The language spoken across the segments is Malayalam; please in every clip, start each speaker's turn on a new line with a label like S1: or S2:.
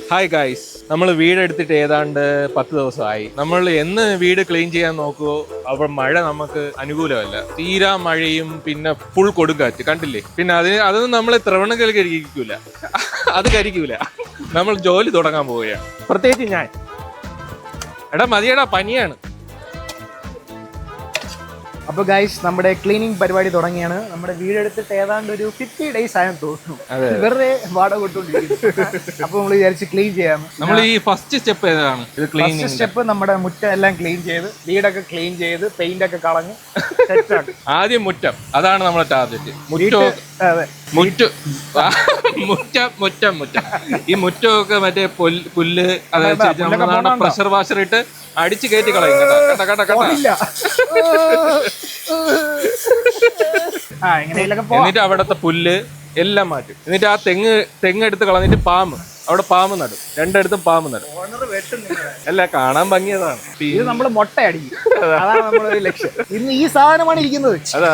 S1: ഹായ് ഗൈസ്, നമ്മൾ വീട് എടുത്തിട്ട് ഏതാണ്ട് 10 ദിവസമായി. നമ്മൾ എന്ന് വീട് ക്ലീൻ ചെയ്യാൻ നോക്കുവോ അപ്പോൾ മഴ നമുക്ക് അനുകൂലമല്ല. തീരാ മഴയും പിന്നെ ഫുൾ കൊടുങ്കാറ്റ് കണ്ടില്ലേ. പിന്നെ അതൊന്നും നമ്മളെ ത്രവണകൾ കരിക്കൂല, അത് കരിക്കൂല. നമ്മൾ ജോലി തുടങ്ങാൻ പോവുകയാണ്. പ്രത്യേകിച്ച് ഞാൻ. എടാ മതിയടാ, പനിയാണ്.
S2: അപ്പൊ ഗൈസ്, നമ്മുടെ ക്ലീനിങ് പരിപാടി തുടങ്ങിയാണ്. നമ്മുടെ വീടെടുത്തിട്ട് ഏതാണ്ട് ഒരു 50 days ആയെന്ന് തോന്നുന്നു. വെറുതെ വാടക കൊടുത്തോണ്ടിരിക്കുന്നു. അപ്പൊ നമ്മൾ വിചാരിച്ച് ക്ലീൻ ചെയ്യാം.
S1: നമ്മൾ ഈ ഫസ്റ്റ് സ്റ്റെപ്പ് ഏതാണ്?
S2: ഫസ്റ്റ് സ്റ്റെപ്പ് നമ്മുടെ മുറ്റം എല്ലാം ക്ലീൻ ചെയ്ത്, വീടൊക്കെ ക്ലീൻ ചെയ്ത്, പെയിന്റ് ഒക്കെ കളഞ്ഞ് സെറ്റാണ്.
S1: ആദ്യം മുറ്റം, അതാണ് നമ്മുടെ ടാർഗറ്റ്. മുറ്റം ഈ മുറ്റമൊക്കെ മറ്റേ പുല്ല്, അതായത് പ്രഷർ വാഷർ ഇട്ട് അടിച്ചു കയറ്റി കളയും. എന്നിട്ട് അവിടത്തെ പുല്ല് എല്ലാം മാറ്റും. എന്നിട്ട് ആ തെങ്ങ് എടുത്ത് കളഞ്ഞിട്ട് അവിടെ പാമ്പ് നടും. രണ്ടിടത്തും പാമ്പ് നടും. അല്ല, കാണാൻ ഭംഗിയതാണ്.
S2: ഇത് നമ്മള് മുട്ട അടിക്കും, അതാണ് നമ്മുടെ ലക്ഷ്യം. ഇന്ന് ഈ സാധനമാണ് ഇരിക്കുന്നത്.
S1: അതാ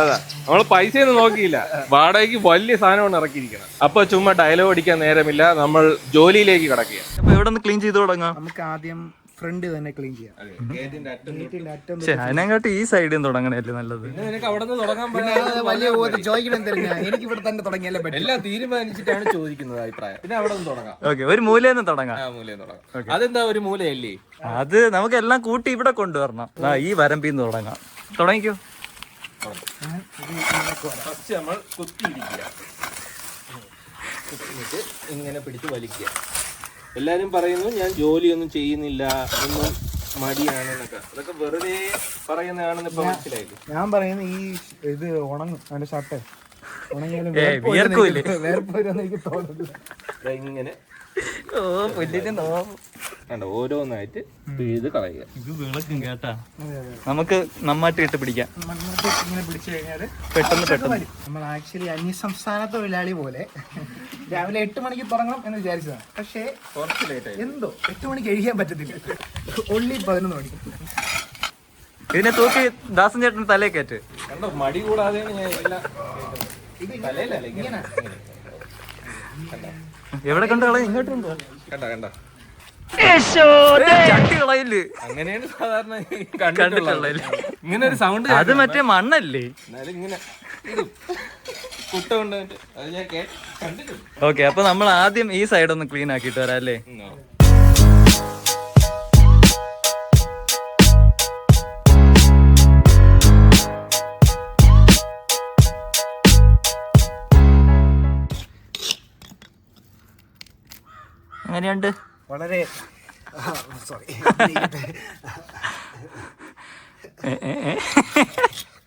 S1: നമ്മള് പൈസയൊന്നും നോക്കിയില്ല, വാടകയ്ക്ക് വലിയ സാധനമാണ് ഇറക്കിയിരിക്കണം. അപ്പൊ ചുമ്മാ ഡയലോഗ് അടിക്കാൻ നേരമില്ല, നമ്മൾ ജോലിയിലേക്ക് കിടക്കുക.
S3: അപ്പൊ എവിടെ നിന്ന് ക്ലീൻ ചെയ്ത് തുടങ്ങാം?
S2: നമുക്ക് ആദ്യം ഫ്രണ്ട് തന്നെ ക്ലീൻ ചെയ്യാം.
S3: അതിനെക്കാട്ടി ഈ സൈഡിൽ തുടങ്ങണല്ലേ നല്ലത്.
S2: എനിക്ക് ഇവിടെ തന്നെ തുടങ്ങിയാലേ പറ്റും.
S1: എല്ലാം തീരുമാനിച്ചിട്ടാണ് ചോദിക്കുന്നത് അഭിപ്രായം. പിന്നെ അവിടെ നിന്ന് തുടങ്ങാം.
S3: ഓക്കെ, ഒരു മൂലന്ന് തുടങ്ങാം.
S1: അതെന്താ ഒരു മൂലയല്ലേ?
S3: അത് നമുക്ക് എല്ലാം കൂട്ടി ഇവിടെ കൊണ്ടുവരണം. ഈ വരമ്പിന്ന് തുടങ്ങാം. തുടങ്ങിക്കോ.
S1: ഫസ്റ്റ് നമ്മൾ കുത്തിയിരിക്കുക, ഇങ്ങനെ പിടിച്ച് വലിക്കുക. എല്ലാരും പറയുന്നു ഞാൻ ജോലിയൊന്നും ചെയ്യുന്നില്ല, ഒന്നും മടിയാണെന്നൊക്കെ. അതൊക്കെ വെറുതെ പറയുന്നതാണെന്ന് ഇപ്പൊ മനസ്സിലായില്ലേ.
S2: ഞാൻ പറയുന്നത് ഈ ഇത് ഉണങ്ങും, അതിന്റെ ഷർട്ട് ഉണങ്ങിയാലും എനിക്ക് തോന്നുന്നില്ല.
S1: ഇങ്ങനെ കണ്ടോ, ഓരോന്നായിട്ട് പിഴുത് കളയുക.
S3: ഇത് വിളക്കും കേട്ടാ. നമുക്ക് നന്നായിട്ട് ഇട്ട് പിടിക്കാം.
S2: ഇങ്ങനെ പിടിച്ചു കഴിഞ്ഞാല്
S3: പെട്ടെന്ന്
S2: നമ്മൾ ആക്ച്വലി അന്യ സംസ്ഥാന തൊഴിലാളി പോലെ രാവിലെ 8 മണിക്ക് തുടങ്ങണം എന്ന് വിചാരിച്ചതാണ്. പക്ഷേ
S1: കുറച്ച് ലേറ്റ് ആയി.
S2: എന്തോ 8 മണിക്ക് കഴിയാൻ പറ്റത്തില്ല, ഒള്ളി 11 മണി.
S3: ഇതിനെ തൂക്കി ദാസൻ ചേട്ടൻ തലേ കയറ്റ്.
S1: കണ്ടോ, മടി കൂടാതെയാണ് ഞാൻ എല്ലാം തലയിലല്ല ഇങ്ങനെ.
S3: എവിടെ കണ്ടു കളയും? ഇങ്ങോട്ട്
S1: കണ്ട
S3: ചട്ടി കളയില്.
S1: അങ്ങനെയാണ് സാധാരണ കണ്ടിട്ടുള്ളത്. ഇങ്ങനെ ഒരു സൗണ്ട്.
S3: അത് മറ്റേ മണ്ണല്ലേ?
S1: എന്നാലും ഇങ്ങനെ കുട്ട കൊണ്ടുവന്നിട്ട് അത് ഞാൻ കണ്ടിട്ടുണ്ട്.
S3: ഓക്കെ, അപ്പൊ നമ്മൾ ആദ്യം ഈ സൈഡ് ഒന്ന് ക്ലീൻ ആക്കിയിട്ട് വരാം അല്ലേ? എങ്ങനെയുണ്ട്?
S2: വളരെ സോറി,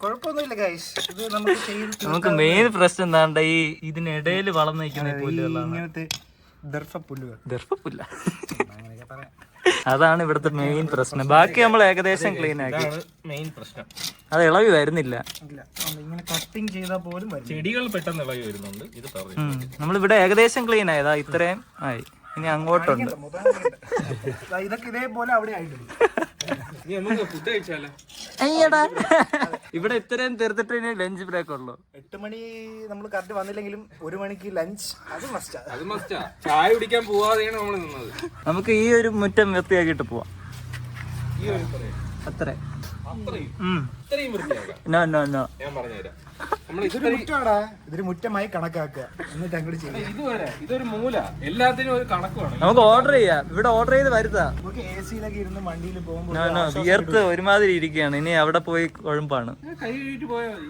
S2: കുഴപ്പമൊന്നുമില്ല ഗൈസ്. ഇത്
S3: നമുക്ക് മെയിൻ പ്രശ്നം എന്താണ്ട ഈ ഇതിനിടയിൽ വളർന്നു നിൽക്കുന്ന
S2: ഇങ്ങനത്തെ
S3: ദർഭപ്പുല്ല. അതാണ് ഇവിടുത്തെ മെയിൻ പ്രശ്നം. ബാക്കി നമ്മൾ ഏകദേശം ക്ലീൻ ആക്കി.
S1: മെയിൻ പ്രശ്നം
S3: അത് ഇളവി വരുന്നില്ല.
S2: ഇങ്ങനെ കട്ടിങ് ചെയ്താൽ പോലും
S1: ചെടികൾ പെട്ടെന്ന് ഇളകി വരുന്നുണ്ട്. ഇത്
S3: നമ്മളിവിടെ ഏകദേശം ക്ലീൻ ആയതാ, ഇത്രയും ആയി. ഇനി അങ്ങോട്ടുണ്ട്.
S2: ഇതൊക്കെ ഇതേപോലെ അവിടെ ആയിട്ടുണ്ട്.
S1: ഫുഡ് കഴിച്ചാലോ?
S3: ഇവിടെ ഇത്രയും തീർത്തിട്ട് ഇനി ലഞ്ച് ബ്രേക്ക് ഉള്ളു.
S2: 8 മണി നമ്മൾ കറക്റ്റ് വന്നില്ലെങ്കിലും 1 മണിക്ക് ലഞ്ച് അത് മസ്റ്റാ.
S1: ചായ കുടിക്കാൻ പോവാതെയാണ് നമ്മൾ നിന്നത്.
S3: നമുക്ക് ഈ ഒരു മുറ്റം വൃത്തിയാക്കിട്ട് പോവാം. അത്ര
S1: ഞാൻ പറഞ്ഞുതരാം.
S2: ഇതൊരു മുറ്റമായി കണക്കാക്കുക, എന്നിട്ട് അങ്ങോട്ട് ചെയ്യാം.
S1: ഇതൊരു മൂല, എല്ലാത്തിനും ഒരു കണക്കുമാണ്.
S3: നമുക്ക് ഓർഡർ ചെയ്യാം. ഇവിടെ ഓർഡർ ചെയ്ത് വരുത്താ.
S2: നമുക്ക് AC-ലൊക്കെ ഇരുന്ന് വണ്ടിയിൽ പോകുമ്പോൾ
S3: വിയർത്ത് ഒരുമാതിരി ഇരിക്കുകയാണ്. ഇനി അവിടെ പോയി കുഴമ്പാണ്.
S1: കൈ കഴുകിട്ട് പോയാൽ മതി.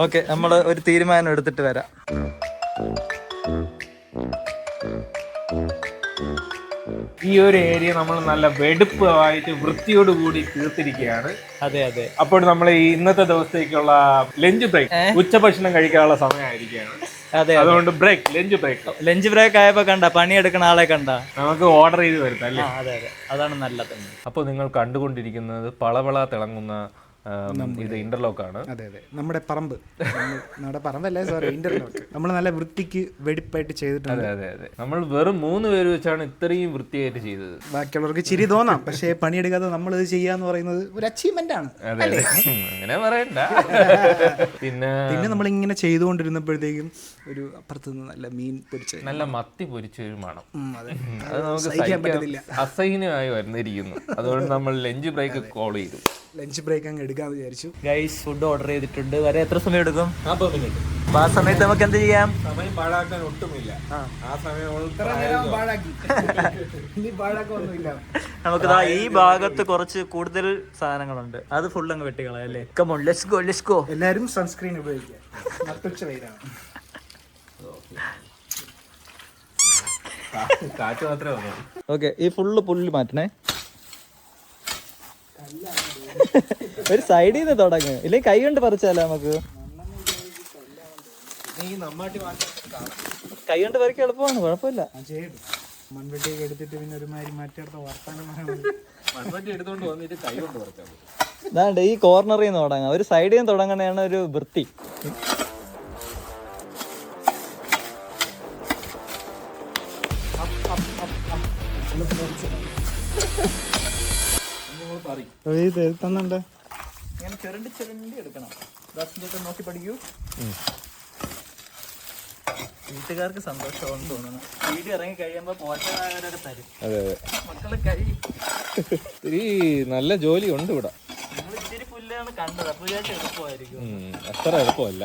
S3: ഓക്കെ, നമ്മള് ഒരു തീരുമാനം എടുത്തിട്ട് വരാം.
S1: ഈ ഒരു ഏരിയ നമ്മൾ നല്ല വെടുപ്പായിട്ട് വൃത്തിയോടുകൂടി തീർത്തിരിക്കുകയാണ്.
S3: അതെ.
S1: അപ്പോൾ നമ്മൾ ഈ ഇന്നത്തെ ദിവസത്തേക്കുള്ള ലഞ്ച് ബ്രേക്ക്, ഉച്ചഭക്ഷണം കഴിക്കാനുള്ള സമയമായിരിക്കുകയാണ്.
S3: അതെ,
S1: അതുകൊണ്ട്
S3: ലഞ്ച് ബ്രേക്ക് ആയപ്പോ കണ്ട പണിയെടുക്കുന്ന ആളെ കണ്ട
S1: നമുക്ക് ഓർഡർ ചെയ്ത് വരുത്താം അല്ലേ?
S3: അതെ, അതാണ് നല്ലത്.
S1: അപ്പോൾ നിങ്ങൾ കണ്ടുകൊണ്ടിരിക്കുന്നത് പളവള തിളങ്ങുന്ന ഇത് ഇന്റർലോക്ക് ആണ്.
S2: അതെ അതെ, നമ്മുടെ പറമ്പ്, നമ്മുടെ പറമ്പല്ലേ സോറി, ഇന്റർലോക്ക് നമ്മൾ നല്ല വൃത്തിക്ക് വെടിപ്പായിട്ട് ചെയ്തിട്ടുണ്ട്.
S1: അതെ അതെ അതെ, നമ്മൾ വെറും 3 പേര് വെച്ചാണ് ഇത്രയും വൃത്തിയായിട്ട് ചെയ്തത്.
S2: ബാക്കിയുള്ളവർക്ക് ചിരി തോന്നാം, പക്ഷേ പണിയെടുക്കാതെ നമ്മൾ ഇത് ചെയ്യാന്ന് പറയുന്നത് ഒരു അച്ചീവ്മെന്റ് ആണ്.
S1: അതെ അതെ, അങ്ങനെ പറയണ്ട. പിന്നെ
S2: നമ്മൾ ഇങ്ങനെ ചെയ്തുകൊണ്ടിരുന്നപ്പോഴത്തേക്കും ഒരു അപ്പുറത്ത് നിന്ന് നല്ല മീൻ പൊരിച്ച,
S1: നല്ല മത്തി പൊരിച്ചൊരു മണം,
S2: അതെ,
S1: അത് നമുക്ക് അസഹനമായി വരുന്നിരിക്കുന്നു. അതുകൊണ്ട് നമ്മൾ ലഞ്ച് ബ്രേക്ക് കോൾ ചെയ്തു.
S2: ലഞ്ച് ബ്രേക്ക് അങ്ങ് എടുക്കാന്ന് വിചാരിച്ചു.
S3: ഗൈസ് ഫുഡ് ഓർഡർ ചെയ്തിട്ടുണ്ട്. വരെ എത്ര സമയം എടുക്കും? 40 മിനിറ്റ്. അപ്പൊ ആ സമയത്ത് നമുക്ക് എന്ത് ചെയ്യാം?
S1: സമയം പാഴാക്കാൻ ഒട്ടുമില്ല. ആ സമയം
S3: നമുക്ക് ഈ ഭാഗത്ത് കുറച്ച് കൂടുതൽ സാധനങ്ങളുണ്ട്, അത് ഫുൾ അങ്ങ് വെട്ടിക്കളയാം അല്ലേ? Come on let's go let's go.
S2: എല്ലാവരും സൺസ്ക്രീൻ ഉപയോഗിക്കുക, നട്ടുച്ച വെയിലാണ്.
S1: കാറ്റ് മാത്രമേ വന്നു.
S3: ഓക്കെ, ഈ ഫുള്ള് പുല്ല് മാറ്റണേ. ഒരു സൈഡിൽ നിന്ന് തുടങ്ങ്, ഇല്ലെങ്കിൽ കൈ കൊണ്ട് പറിച്ചാലോ നമുക്ക്? കൈ കൊണ്ട് പറിക്കാൻ എളുപ്പമാണ്, കുഴപ്പമില്ല.
S2: മൺവെട്ടിയൊക്കെ എടുത്തിട്ട് പിന്നെ ഒരുമാതിരി മാറ്റിയെടുത്ത വർത്താനം
S1: മൺവെട്ടി എടുത്തോണ്ട് വന്നിട്ട് കൈ കൊണ്ട് പറിച്ചാൽ മതി.
S3: അതാണ്ട് ഈ കോർണറിൽ നിന്ന് തുടങ്ങാം, ഒരു സൈഡിൽ നിന്ന് തുടങ്ങണതാണ് ഒരു വൃത്തി.
S2: തന്നുണ്ട്
S3: ഇങ്ങനെ ചെറുണ്ടി ചെറുണ്ടി എടുക്കണം. നോക്കി പഠിക്കൂ. വീട്ടുകാർക്ക് സന്തോഷമാണെന്ന് തോന്നുന്നു. വീഡിയോ ഇറങ്ങി കഴിയുമ്പോ പോഷകരൊക്കെ തരും.
S1: അതെ അതെ,
S3: മക്കള് കഴി
S1: ഇത്തിരി നല്ല ജോലി ഉണ്ട് ഇവിടെ.
S3: നിങ്ങൾ ഇത്തിരി പുല്ലാണ് കണ്ടത്, അപ്പൊ വിചാരിച്ച എളുപ്പമായിരിക്കും.
S1: അത്ര എളുപ്പമല്ല.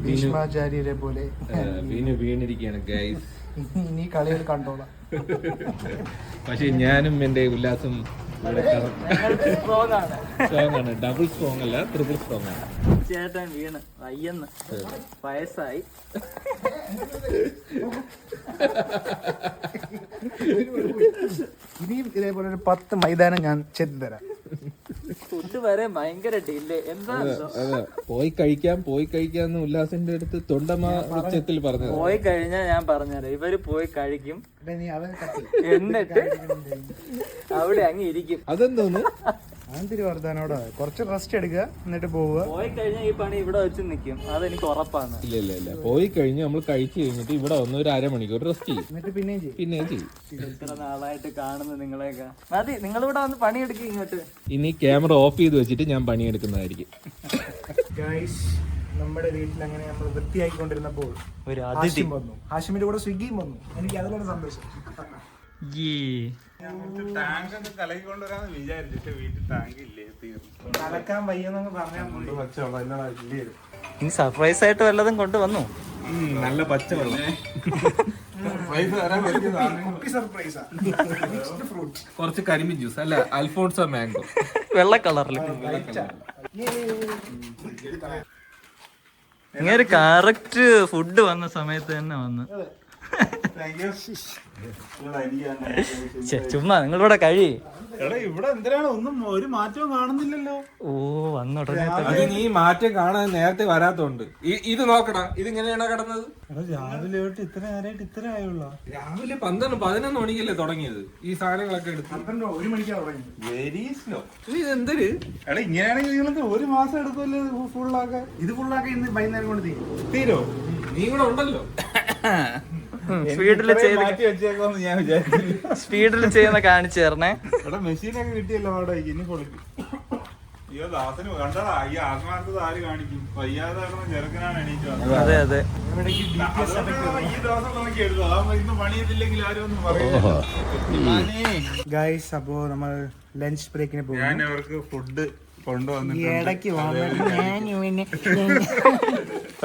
S2: ഭീഷ്മാചാര്യരെ പോലെ
S1: വീണിരിക്കുകയാണ് ഗൈസ്.
S2: ഇനി കളികൾ കണ്ടോളാം.
S1: പക്ഷെ ഞാനും എന്റെ ഉല്ലാസം സ്ട്രോങ് ആണ്. ഡബിൾ സ്ട്രോങ് അല്ല, ട്രിപ്പിൾ സ്ട്രോങ് ആണ്.
S3: ചേട്ടൻ വീണ് അയ്യെന്ന് വയസ്സായി.
S2: ഇനിയും ഇതേപോലെ ഒരു 10 മൈതാനം ഞാൻ ചെത്തി തരാം.
S3: ഫുഡ് വരെ ഭയങ്കര ഡിലേ. എന്താ
S1: പോയി കഴിക്കാന്ന് ഉല്ലാസിന്റെ അടുത്ത് തൊണ്ടമാച്ചത്തിൽ പറഞ്ഞു.
S3: പോയി കഴിഞ്ഞാൽ ഞാൻ പറഞ്ഞുതരാം, ഇവര് പോയി കഴിക്കും, എന്നിട്ട് അവിടെ അങ്ങ് ഇരിക്കും.
S1: അതെന്തോന്ന്
S2: ആന്തിരി വർദ്ധാനോട് കുറച്ച് റെസ്റ്റ് എടുക്കുക, എന്നിട്ട് പോവുക.
S3: പോയി കഴിഞ്ഞാൽ ഈ പണി ഇവിടെ വെച്ച് നിൽക്കും, അതെനിക്ക് ഉറപ്പാണ്.
S1: ഇല്ല പോയി കഴിഞ്ഞ് നമ്മൾ കഴിച്ചു കഴിഞ്ഞിട്ട് ഇവിടെ വന്ന് ഒരു അരമണിക്കൂർ റെസ്റ്റ് ചെയ്യും,
S2: എന്നിട്ട് പിന്നെയും ചെയ്യും.
S3: ഇത്ര നാളായിട്ട് കാണുന്നു നിങ്ങളെയൊക്കെ. മതി, നിങ്ങളിവിടെ വന്ന് പണിയെടുക്കുക ഇങ്ങോട്ട്.
S1: ഇനി ക്യാമറ ഓഫ് ചെയ്ത് വെച്ചിട്ട് ഞാൻ പണിയെടുക്കുന്നതായിരിക്കും.
S2: നമ്മുടെ വീട്ടിൽ അങ്ങനെ നമ്മൾ വൃത്തിയായിക്കൊണ്ടിരുന്നപ്പോൾ
S3: ഒരു അതിഥി
S2: വന്നു. ഹാഷിമിന്റെ കൂടെ സ്വിഗ്ഗിയും വന്നു. എനിക്ക് അതിലാണ് സന്തോഷം. കലക്കാൻ വയ്യെന്നൊക്കെ പറഞ്ഞാൽ
S3: ഇനി സർപ്രൈസ് ആയിട്ട് വല്ലതും കൊണ്ടുവന്നു.
S1: നല്ല പച്ചവെള്ളം, കുറച്ച് കരിമ്പിൻ ജ്യൂസ്, അല്ല അൽഫോൺസോ മാംഗോ,
S3: വെള്ള കളറിൽ. ഇങ്ങനെ കറക്റ്റ് ഫുഡ് വന്ന സമയത്ത് തന്നെ വന്ന്. ചുമ്മാ നിങ്ങളിവിടെ കഴി.
S4: ഇവിടെ എന്തിനാണ് ഒന്നും ഒരു മാറ്റവും കാണുന്നില്ലല്ലോ.
S3: ഓ, വന്നുടനെ
S1: നീ മാറ്റം കാണാൻ നേരത്തെ വരാത്തോണ്ട്. ഇത് നോക്കടാ, ഇതിങ്ങനെയാണോ കിടന്നത്?
S4: രാവിലെ തൊട്ട് ഇത്ര നേരമായിട്ട് ഇത്ര ആയുള്ള.
S1: രാവിലെ 11 മണിക്കല്ലേ തുടങ്ങിയത് ഈ സാധനങ്ങളൊക്കെ എടുത്ത്.
S2: 1 മണിക്കാണ് തുടങ്ങി.
S4: Very slow.
S1: ഇതെന്തൊരു
S4: എടാ, ഇങ്ങനെയാണെങ്കിൽ നിങ്ങൾക്ക് 1 മാസം എടുക്കുമല്ലോ ഫുള്ളാക്കാൻ.
S2: ഇത് ഫുള്ളാക്കി ഇന്ന് വൈകുന്നേരം കൊണ്ട്
S4: തീരോ?
S1: നീ കൂടെ ഉണ്ടല്ലോ.
S3: സ്പീഡിൽ
S4: മാറ്റി വെച്ചേക്കാന്ന് ഞാൻ വിചാരിച്ചു.
S3: സ്പീഡിൽ ചെയ്യുന്ന കാണിച്ചു തരണേ.
S4: എടാ, മെഷീനൊക്കെ കിട്ടിയല്ലോ അവിടെ. ഇനി പൊളിക്കും. അയ്യോ, ദാസന് കണ്ടടാ, ഈ ആത്മാർത്ഥത ആര് കാണിക്കും? വയ്യാതെ കിടന്ന ചെറുക്കനാണ് എണീറ്റ് വന്നത്.
S3: അതെ അതെ,
S4: ഈ ദിവസം നോക്കി എടുത്തു. അതാകുമ്പോ ഇന്ന് പണിയിട്ടില്ലെങ്കിൽ ആരും ഒന്നും പറയില്ല.
S2: ഗൈസ്, അപ്പോ നമ്മൾ ലഞ്ച് ബ്രേക്കിന് പോകും.
S4: ഞാൻ അവർക്ക് ഫുഡ് കൊണ്ടുവന്നിട്ടുണ്ട്.
S2: ഇടയ്ക്ക്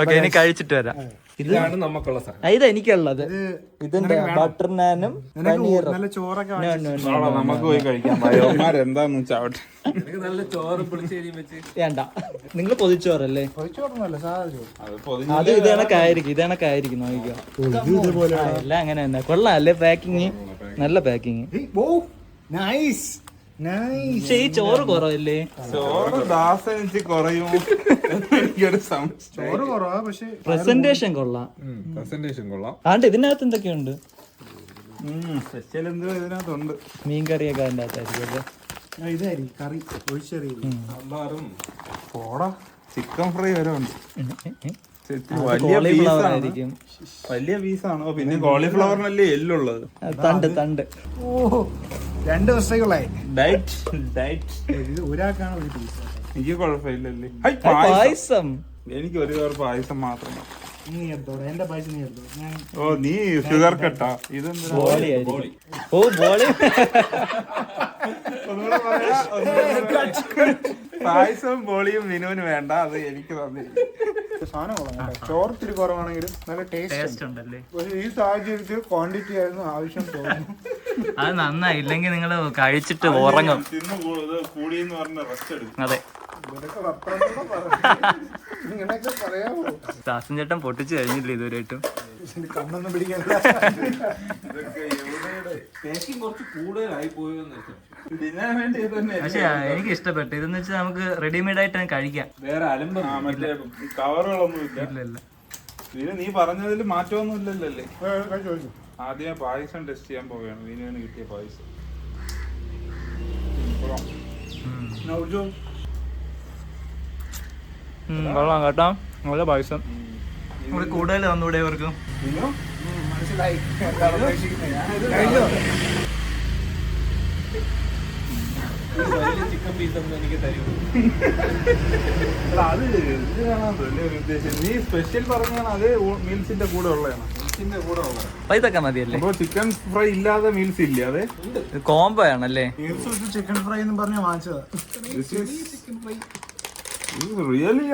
S3: ഓക്കെ, ഇനി കഴിച്ചിട്ട് വരാം.
S1: ഇതാണ് നമുക്കുള്ള സാധനം.
S3: ഇത് എനിക്കുള്ളത്. ഇതിന്റെ ബട്ടർ നാനും പനീറും.
S2: നല്ല ചോറൊക്കെ
S4: നമുക്ക് പോയി കഴിക്കാം. ഭയന്മാരെന്താന്ന് വെച്ചാവട്ടെ.
S1: നല്ല ചോറ് പുളിശ്ശേരിയും വെച്ച്.
S3: വേണ്ട, നിങ്ങൾ പൊതിച്ചോറല്ലേ?
S2: ചോറൊന്നുമല്ല, സാധാ ചോറ്.
S3: അത് ഇത് കണക്കായിരിക്കും നോക്കിക്കോ. എല്ലാം അങ്ങനെ തന്നെ. കൊള്ളാം അല്ലേ പാക്കിങ്? നല്ല പാക്കിങ്. പക്ഷെ ഈ ചോറ് കുറവല്ലേ?
S4: ചോറ് ദാസനിച്ച് കുറയും. എനിക്കൊരു
S2: ചോറ് കുറവാ, പക്ഷെ
S3: പ്രസന്റേഷൻ കൊള്ളാം.
S1: പ്രസന്റേഷൻ കൊള്ളാം.
S3: ആണ്ട് ഇതിനകത്ത് എന്തൊക്കെയുണ്ട്?
S4: സ്പെഷ്യൽ എന്തോ ഇതിനകത്തുണ്ട്.
S3: മീൻ കറിയൊക്കെ അതിൻ്റെ അകത്തായിരിക്കും അല്ലേ?
S2: ഇതായിരിക്കും കറി ഒഴിച്ചെറിയ.
S4: പോടാ, ചിക്കൻ ഫ്രൈ വരെ ഉണ്ട്.
S3: കോളിഫ്ലവർ ആയിരിക്കും.
S4: വലിയ പീസാണോ? പിന്നെ കോളിഫ്ലവറിനല്ലേ എല്ലുള്ളത്.
S3: തണ്ട്.
S2: ഓ 2 ദിവസത്തേക്കുള്ളായി.
S4: ഇത്
S2: ഒരാൾക്കാണ് ഒരു പീസ്.
S4: എനിക്ക് കുഴപ്പമില്ലല്ലേ.
S3: പായസം.
S4: എനിക്ക് ഒരു പേർ പായസം മാത്രം.
S2: നീ എടുത്തോടെ, എന്റെ പായസം നീ എടുത്തോ. ഞാൻ
S4: ഓ, നീ ഷുഗർ കട്ടാ. ഇതെന്താ?
S3: ബോളി ആയിരിക്കും. ഓ ബോളി.
S4: പായസവും ബോളിയും വിനുവിന് വേണ്ട, അത് എനിക്ക് തന്നിരിക്കും.
S2: സാധനം കൊള്ളാം. ചോറത്തിരി കുറവാണെങ്കിലും നല്ല ടേസ്റ്റ്
S3: ഉണ്ടല്ലേ?
S2: പക്ഷേ ഈ സാഹചര്യത്തിൽ ക്വാണ്ടിറ്റി ആയിരുന്നു ആവശ്യം തോന്നുന്നു.
S3: അത് നന്നായി. ഇല്ലെങ്കിൽ നിങ്ങൾ കഴിച്ചിട്ട് ഉറങ്ങും.
S4: കൂടിയെന്ന് പറഞ്ഞ റെസ്റ്റ് എടുക്കും.
S3: അതെ,
S2: ഇങ്ങനെയൊക്കെ പറയാമോ?
S3: ദാസൻ ചേട്ടൻ പൊട്ടിച്ചു കഴിഞ്ഞില്ല ഇതുവരെയായിട്ടും.
S2: കണ്ണൊന്നും പിടിക്കാനില്ല.
S1: കുറച്ച് കൂടുതലായി പോയെന്ന്
S4: തിന്നാൻ വേണ്ടി ഇത് തന്നെ.
S3: പക്ഷെ എനിക്ക് ഇഷ്ടപ്പെട്ടു. ഇതെന്ന് വെച്ചാൽ നമുക്ക് റെഡിമെയ്ഡ് ആയിട്ട് കഴിക്കാം.
S1: വേറെ അലമ്പ്
S4: മറ്റേ കവറുകളൊന്നും ഇല്ല.
S3: ഇല്ല.
S4: ഇതിന് നീ പറഞ്ഞതിൽ മാറ്റമൊന്നും ഇല്ലല്ലേ?
S2: ചോദിച്ചു.
S4: ആദ്യം പായസം ടെസ്റ്റ് ചെയ്യാൻ പോവുകയാണ്. വിനുവിന് കിട്ടിയ പായസം.
S3: കൊള്ളാം കേട്ടോ, നല്ല പായസം. ഇവിടെ കൂടുതൽ വന്നൂടെ ഇവർക്കും?
S2: മനസ്സിലായി എന്താ ഉദ്ദേശിക്കുന്നത്. കഴിഞ്ഞോ?
S1: ചിക്കൻ പീസ് ഒന്നും എനിക്ക് തരൂ.
S4: അത് ഇത് കാണാൻ ഉദ്ദേശം. നീ സ്പെഷ്യൽ പറഞ്ഞാണ് അത് മീൽസിന്റെ കൂടെ ഉള്ളതാണ്. മീൽസിന്റെ കൂടെ ഉള്ളത്
S3: പൈസൊക്കെ മതിയല്ലേ?
S4: അപ്പൊ ചിക്കൻ ഫ്രൈ ഇല്ലാതെ മീൽസ് ഇല്ല. അതെ,
S3: കോംബോ ആണല്ലേ?
S2: ചിക്കൻ ഫ്രൈ എന്ന് പറഞ്ഞ് വാങ്ങിച്ചതാ.
S4: Really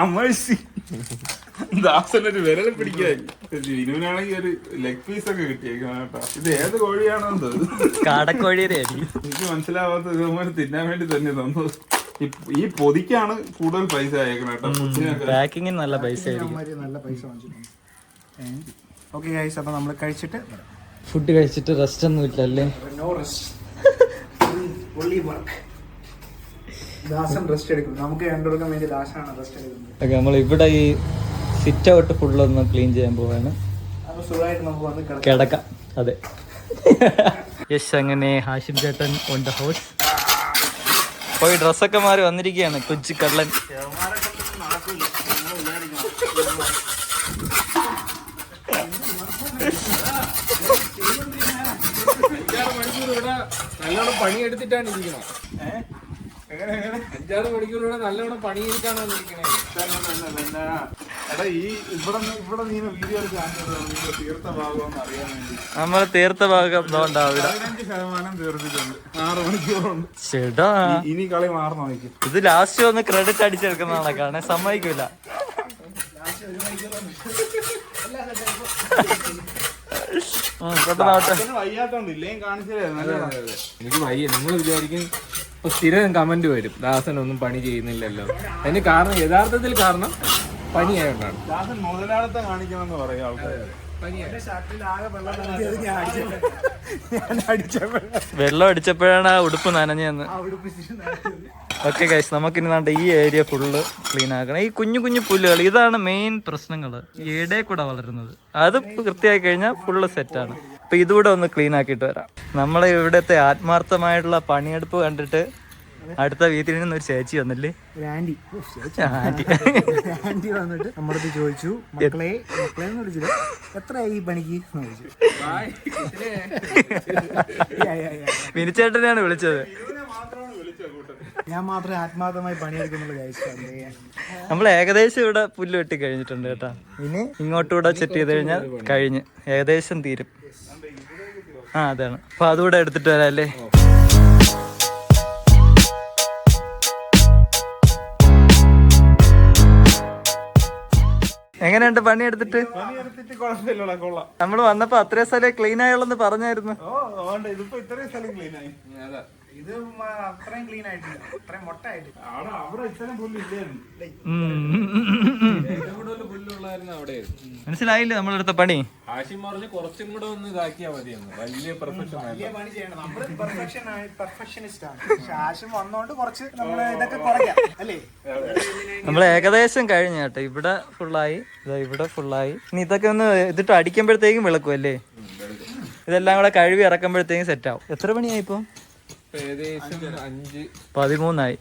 S4: amazing. ദാസനൊരു വിരൽ പിടിക്കാൻ. വിനുവിനാണെങ്കിൽ ഒരു ലെഗ് പീസ് ഒക്കെ കിട്ടിയേക്കണം കേട്ടോ. ഇത് ഏത് കോഴിയാണെന്ന് തോന്നുന്നു.
S3: കാടക്കോഴിയുടെ ആയിരിക്കും.
S4: എനിക്ക് മനസ്സിലാവാത്ത ഇതുപോലെ തിന്നാൻ വേണ്ടി തന്നെ തന്നത്. ഈ പൊതിക്കാണ് കൂടുതൽ പൈസ അയക്കണം കേട്ടോ.
S3: പാക്കിങ്ങിന് നല്ല പൈസ ആയിരിക്കും.
S2: നല്ല പൈസ വാങ്ങിച്ചിട്ടുണ്ട്. ഓക്കെ ഗൈസ്, അപ്പൊ നമ്മൾ കഴിച്ചിട്ട്
S3: ഫുഡ് കഴിച്ചിട്ട് റെസ്റ്റ് ഒന്നും ഇല്ലല്ലേ?
S2: No rest, only work. Dasan rest എടുക്കും. നമുക്ക് രണ്ടുപേർക്കും വേണ്ടി ദാസനാണ് റെസ്റ്റ് എടുക്കുന്നത്.
S3: നമ്മൾ ഇവിടെ ഈ സിറ്റ് ഔട്ട് ഫുള്ളൊന്ന് ക്ലീൻ ചെയ്യാൻ പോവാണ്.
S2: അപ്പൊ സുഖമായിട്ട് നമുക്ക് വന്ന്
S3: കിടക്കാം. അതെ. യെസ്, അങ്ങനെ ഹാഷിം ചേട്ടൻ ഓൺ ദ ഹൗസ്. പോയി ഡ്രസ്സൊക്കെ മാറി വന്നിരിക്കുകയാണ് കൊച്ചു കള്ളൻ.
S1: നല്ലോണം പണിയെടുത്തിട്ടാണ് ഇരിക്കുന്നത്. 5-6 മണിക്കൂർ നല്ലോണം പണിയെടുക്കാണ് വന്നിരിക്കണേ.
S4: എടാ, ഈ ഇവിടെ നീ വീഡിയോ തീർത്ത ഭാഗം അറിയാൻ വേണ്ടി
S3: നമ്മൾ തീർത്ത ഭാഗം
S4: 15% തീർത്തിട്ടുണ്ട്. 6 മണിക്കൂറുണ്ട്.
S3: ചേട്ടാ,
S4: ഇനി കളി മാറി നോക്കും.
S3: ഇത് ലാസ്റ്റ് ഒന്ന് ക്രെഡിറ്റ് അടിച്ചെടുക്കുന്നതാണ്. കാണാൻ സമ്മതിക്കൂല.
S4: വയ്യാത്തോണ്ടില്ലേ കാണിച്ചേ.
S1: എനിക്ക് വയ്യ. നിങ്ങൾ വിചാരിക്കും ഇപ്പൊ സ്ഥിരം കമന്റ് വരും, ദാസൻ ഒന്നും പണി ചെയ്യുന്നില്ലല്ലോ. അതിന് കാരണം യഥാർത്ഥത്തിൽ കാരണം പനിയായോണ്ടാണ്.
S4: ദാസൻ മുതലാളിത്തം കാണിക്കണമെന്ന് പറയും ആൾക്കാർ.
S3: വെള്ളം അടിച്ചപ്പോഴാണ് ആ ഉടുപ്പ് നനഞ്ഞെന്ന്. ഓക്കെ ഗൈസ്, നമുക്കിനി നാണ്ട ഈ ഏരിയ ഫുള്ള് ക്ലീൻ ആക്കണം. ഈ കുഞ്ഞു കുഞ്ഞു പുല്ലുകൾ, ഇതാണ് മെയിൻ പ്രശ്നങ്ങൾ. ഇടയിൽ കൂടെ വളരുന്നത്. അത് വൃത്തിയായി കഴിഞ്ഞാൽ ഫുള്ള് സെറ്റാണ്. അപ്പൊ ഇതുകൂടെ ഒന്ന് ക്ലീൻ ആക്കിയിട്ട് വരാം. നമ്മളെ ഇവിടുത്തെ ആത്മാർത്ഥമായിട്ടുള്ള പണിയെടുപ്പ് കണ്ടിട്ട് അടുത്ത വീട്ടിൽ നിന്ന് ഒരു ചേച്ചി വന്നില്ലേ,
S2: ആന്റി വന്നിട്ട് നമ്മുടെ അടുത്ത് ചോദിച്ചു, മക്കളെന്ന് വിളിച്ചില്ല, എത്രയായി ഈ പണിക്ക് ചോദിച്ചു.
S3: വിനിച്ചേട്ടനെയാണ് വിളിച്ചത്.
S2: ഞാൻ മാത്രമേ ആത്മാർത്ഥമായി പണിയെടുക്കുന്നുള്ള കാര്യം.
S3: നമ്മൾ ഏകദേശം ഇവിടെ പുല്ല് വെട്ടി കഴിഞ്ഞിട്ടുണ്ട് കേട്ടോ. ഇനി ഇങ്ങോട്ടൂടെ സെറ്റ് ചെയ്ത് കഴിഞ്ഞാൽ കഴിഞ്ഞ് ഏകദേശം തീരും. അതാണ്. അപ്പൊ അതുകൂടെ എടുത്തിട്ട് വരാം അല്ലേ? എങ്ങനെയുണ്ട് പണി എടുത്തിട്ട്? നമ്മള് വന്നപ്പോ അത്രയും സ്ഥലം ക്ലീൻ ആയുള്ളെന്ന് പറഞ്ഞായിരുന്നു.
S4: ഇതിപ്പോ ഇത്രയും സ്ഥലം ക്ലീൻ ആയി.
S2: ഇത് അത്രയും ക്ലീൻ ആയിട്ടില്ല, അത്രയും മൊട്ടായിട്ട്.
S4: അവിടെ ഇത്രയും പുല്ല് ഇല്ലായിരുന്നു.
S1: കൂടുതൽ പുല്ലുള്ളായിരുന്നു അവിടെ.
S3: മനസ്സിലായില്ലേ നമ്മളെടുത്ത പണി?
S1: ആശിം പറഞ്ഞു കുറച്ചും കൂടെ ഒന്ന് ഇതാക്കിയാ മതിയെന്ന്. വലിയ പെർഫെക്ഷൻ
S2: പണി ചെയ്യണം. നമ്മള് പെർഫെക്ഷനിസ്റ്റ് ആണ്. പക്ഷെ ആശം വന്നോണ്ട് കുറച്ച് നമ്മള് ഇതൊക്കെ കുറയ്ക്കാം അല്ലേ?
S3: നമ്മൾ ഏകദേശം കഴിഞ്ഞ കേട്ടോ. ഇവിടെ ഫുള്ളായി, ഇവിടെ ഫുള്ളായി. ഇനി ഇതൊക്കെ ഒന്ന് ഇതിട്ട് അടിക്കുമ്പോഴത്തേക്കും വിളക്കും അല്ലേ? ഇതെല്ലാം കൂടെ കഴുകി ഇറക്കുമ്പോഴത്തേക്കും സെറ്റ് ആവും. എത്ര മണിയായി ഇപ്പം?
S1: ഏകദേശം
S3: 13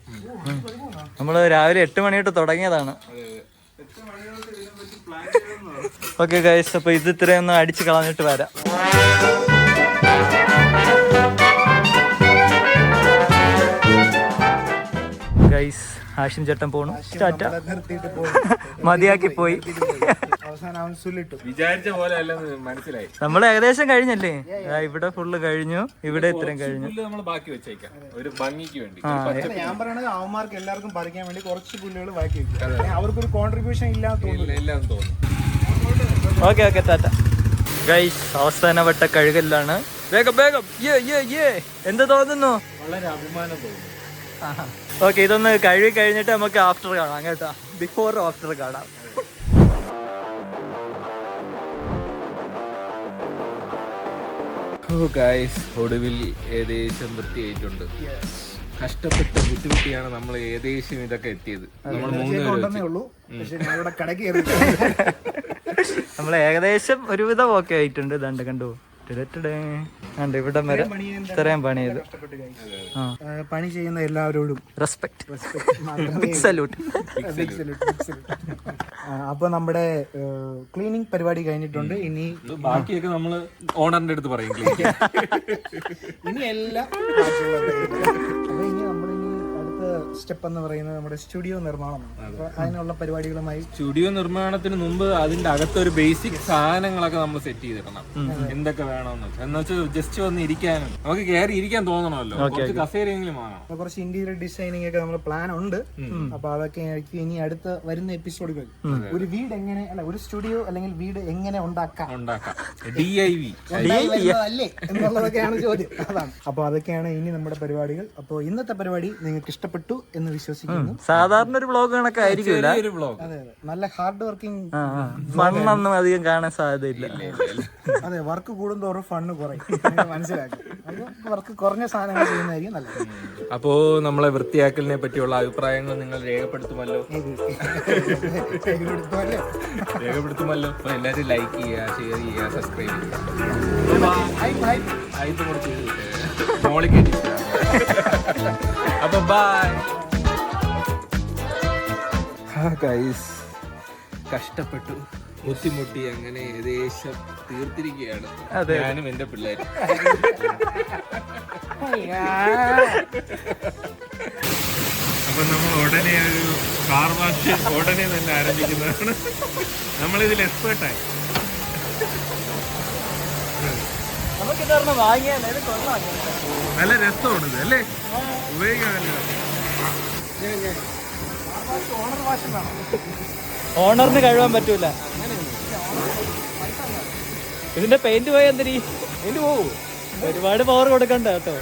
S3: നമ്മള് രാവിലെ 8 മണി തൊട്ട് തുടങ്ങിയതാണ്. ഓക്കെ ഗൈസ്, അപ്പൊ ഇത് ഇത്രയൊന്ന് അടിച്ച് കളഞ്ഞിട്ട് വരാം. ഗൈസ്, ഹാഷിം ചേട്ടൻ പോണു. ടാറ്റ. മതിയാക്കി പോയി.
S1: വിചാരിച്ച പോലെ അല്ലെന്ന് മനസ്സിലായി.
S3: നമ്മൾ ഏകദേശം കഴിഞ്ഞല്ലേ? ഇവിടെ ഫുള്ള് കഴിഞ്ഞു, ഇവിടെ ഇത്രയും കഴിഞ്ഞു.
S1: നമ്മൾ ബാക്കി വെച്ചേക്കാം ഒരു ഭംഗിക്ക് വേണ്ടി.
S2: ഞാൻ പറയണത് അവന്മാർക്ക് എല്ലാവർക്കും പറിക്കാൻ വേണ്ടി കുറച്ച് പുല്ലുകൾ ബാക്കി വെക്കും. അവർക്കൊരു കോൺട്രിബ്യൂഷൻ ഇല്ലാന്ന് തോന്നുന്നു.
S3: Okay okay, Tata. ഗൈസ്, അവസാനവട്ട കഴുകലാണ്. വേഗം വേഗം. എന്ത് തോന്നുന്നു?
S1: വളരെ അഭിമാനം തോന്നുന്നു.
S3: ഓക്കെ, ഇതൊന്ന് കഴുകി കഴിഞ്ഞിട്ട് നമുക്ക് ആഫ്റ്റർ കാണാം കേട്ടോ. ബിഫോർ ആഫ്റ്റർ കാണാം.
S1: ഒടുവിൽ ഏകദേശം വൃത്തിയായിട്ടുണ്ട്. കഷ്ടപ്പെട്ട് ബുദ്ധിമുട്ടിയാണ് നമ്മൾ ഏകദേശം ഇതൊക്കെ എത്തിയത്. നമ്മൾ 3
S2: ഉള്ളൂ. പക്ഷെ ഞങ്ങളുടെ കടക്ക്
S3: നമ്മൾ ഏകദേശം ഒരുവിധം ഓക്കെ ആയിട്ടുണ്ട്. ദണ്ട് കണ്ടു, ഇവിടെ വരെ ഇത്രയും പണി ചെയ്തു.
S2: പണി ചെയ്യുന്ന എല്ലാവരോടും
S3: റെസ്പെക്ട്, ബിഗ് സല്യൂട്ട്.
S2: അപ്പൊ നമ്മുടെ ക്ലീനിങ് പരിപാടി കഴിഞ്ഞിട്ടുണ്ട്. ഇനി
S1: ബാക്കിയൊക്കെ നമ്മള് ഓണറിന്റെ അടുത്ത് പറയും.
S2: ഇനി എല്ലാം അപ്പൊ ഇനി നമ്മളിനി അടുത്ത സ്റ്റെപ്പ് എന്ന് പറയുന്നത് നമ്മുടെ സ്റ്റുഡിയോ നിർമ്മാണമാണ്. അപ്പൊ അതിനുള്ള പരിപാടികളുമായി
S1: സ്റ്റുഡിയോ നിർമ്മാണത്തിന് മുമ്പ് അതിന്റെ അകത്തൊരു ബേസിക് സാധനങ്ങളൊക്കെ നമ്മൾ സെറ്റ് ചെയ്തിടണം. എന്തൊക്കെ വേണമെന്ന് എന്ന് വെച്ചാൽ ജസ്റ്റ് വന്ന് ഇരിക്കാനും നമുക്ക് കയറി ഇരിക്കാൻ തോന്നണമല്ലോ. കുറച്ച് കസേരയെങ്കിലും വാങ്ങണം.
S2: കുറച്ച് ഇന്റീരിയർ ഡിസൈനിങ് ഒക്കെ നമ്മുടെ പ്ലാൻ ഉണ്ട്. അപ്പൊ അതൊക്കെ ആയിരിക്കും ഇനി അടുത്ത വരുന്ന എപ്പിസോഡുകൾ. ഒരു വീട് എങ്ങനെ, അല്ല ഒരു സ്റ്റുഡിയോ അല്ലെങ്കിൽ വീട് എങ്ങനെ ഉണ്ടാക്കാം
S1: DIY
S2: അല്ലേ എന്നുള്ളതൊക്കെയാണ് ചോദ്യം. അതാണ്. അപ്പൊ അതൊക്കെയാണ് ഇനി നമ്മുടെ പരിപാടികൾ. അപ്പോൾ ഇന്നത്തെ പരിപാടി നിങ്ങൾക്ക് ഇഷ്ടപ്പെട്ടു എന്ന് വിശ്വസിക്കുന്നു.
S3: സാധാരണ ഒരു വ്ളോഗ് കണക്കെ ആയിരിക്കില്ല.
S2: അതെ, നല്ല ഹാർഡ് വർക്കിംഗ്.
S3: ഫണ്ണൊന്നും അധികം കാണാൻ സാധ്യതയില്ല.
S2: അതെ, വർക്ക് കൂടുന്തോറും ഫണ്ണ് കുറയും, മനസ്സിലാക്കി. വർക്ക് കുറഞ്ഞ സാധനങ്ങൾ ചെയ്യുന്നതായിരിക്കും നല്ലത്.
S1: അപ്പോ നമ്മളെ വൃത്തിയാക്കലിനെ പറ്റിയുള്ള അഭിപ്രായങ്ങൾ നിങ്ങൾ രേഖപ്പെടുത്തുമല്ലോ. അപ്പൊ എല്ലാവരും ലൈക്ക് ചെയ്യുക, ഷെയർ ചെയ്യുക, സബ്സ്ക്രൈബ് ചെയ്യുക. അപ്പൊ ബൈ ഗൈസ്. കഷ്ടപ്പെട്ടു ബുദ്ധിമുട്ടി അങ്ങനെ ഏകദേശം തീർത്തിരിക്കുകയാണ് ഞാനും എന്റെ പിള്ളേരും. അപ്പൊ നമ്മൾ ഉടനെ ഒരു കാർ വാഷ് ഉടനെ തന്നെ ആരംഭിക്കുന്നതാണ്. നമ്മളിതിൽ എക്സ്പേർട്ടായി. നല്ല രസമാണ് ഇത് അല്ലേ? ഉപയോഗിക്കാമല്ലോ.
S3: ഓണറിന് കഴുകാൻ പറ്റൂല. ഇതിന്റെ പെയിന്റ് പോയി എന്തിനീ? ഒരുപാട് പവർ കൊടുക്കണ്ട കേട്ടോ.